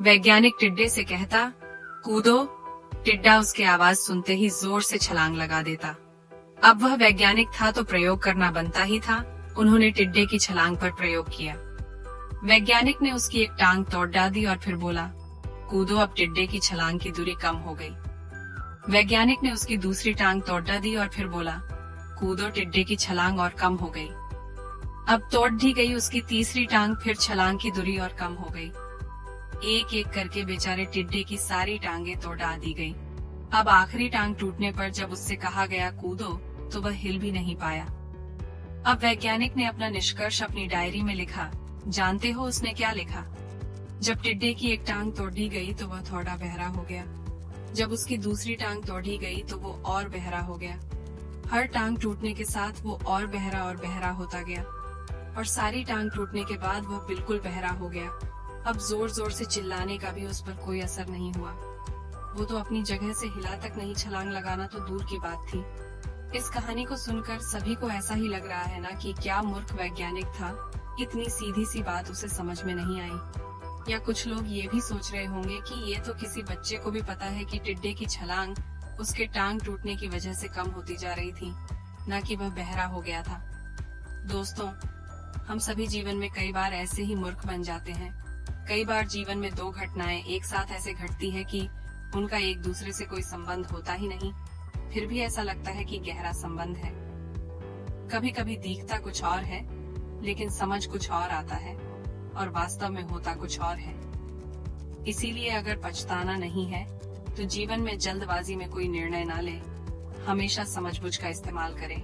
वैज्ञानिक टिड्डे से कहता, कूदो। टिड्डा उसकी आवाज सुनते ही जोर से छलांग लगा देता। अब वह वैज्ञानिक था तो प्रयोग करना बनता ही था। उन्होंने टिड्डे की छलांग पर प्रयोग किया। वैज्ञानिक ने उसकी एक टांग तोड़ डाली और फिर बोला, कूदो। अब टिड्डे की छलांग की दूरी कम हो गई। वैज्ञानिक ने उसकी दूसरी टांग तोड़ दी और फिर बोला, कूदो। टिड्डे की छलांग और कम हो गई। अब तोड़ दी गई उसकी तीसरी टांग, फिर छलांग की दूरी और कम हो गई। एक एक करके बेचारे टिड्डे की सारी टांगें तोड़ा दी गई। अब आखिरी टांग टूटने पर जब उससे कहा गया कूदो, तो वह हिल भी नहीं पाया। अब वैज्ञानिक ने अपना निष्कर्ष अपनी डायरी में लिखा। जानते हो उसने क्या लिखा? जब टिड्डे की एक टांग तोड़ी गई तो वह थोड़ा बहरा हो गया। जब उसकी दूसरी टांग तोड़ी गई तो वो और बहरा हो गया। हर टांग टूटने के साथ वो और बहरा होता गया और सारी टांग टूटने के बाद वह बिल्कुल बहरा हो गया। अब जोर जोर से चिल्लाने का भी उस पर कोई असर नहीं हुआ। वो तो अपनी जगह से हिला तक नहीं, छलांग लगाना तो दूर की बात थी। इस कहानी को सुनकर सभी को ऐसा ही लग रहा है ना कि क्या मूर्ख वैज्ञानिक था, इतनी सीधी सी बात उसे समझ में नहीं आई। या कुछ लोग ये भी सोच रहे होंगे कि ये तो किसी बच्चे को भी पता है कि टिड्डे की छलांग उसके टांग टूटने की वजह से कम होती जा रही थी, ना कि वह बहरा हो गया था। दोस्तों, हम सभी जीवन में कई बार ऐसे ही मूर्ख बन जाते हैं। कई बार जीवन में दो घटनाएं एक साथ ऐसे घटती है कि उनका एक दूसरे से कोई संबंध होता ही नहीं, फिर भी ऐसा लगता है कि गहरा संबंध है। कभी कभी दिखता कुछ और है, लेकिन समझ कुछ और आता है और वास्तव में होता कुछ और है। इसीलिए अगर पछताना नहीं है तो जीवन में जल्दबाजी में कोई निर्णय ना ले, हमेशा समझबूझ का इस्तेमाल करें।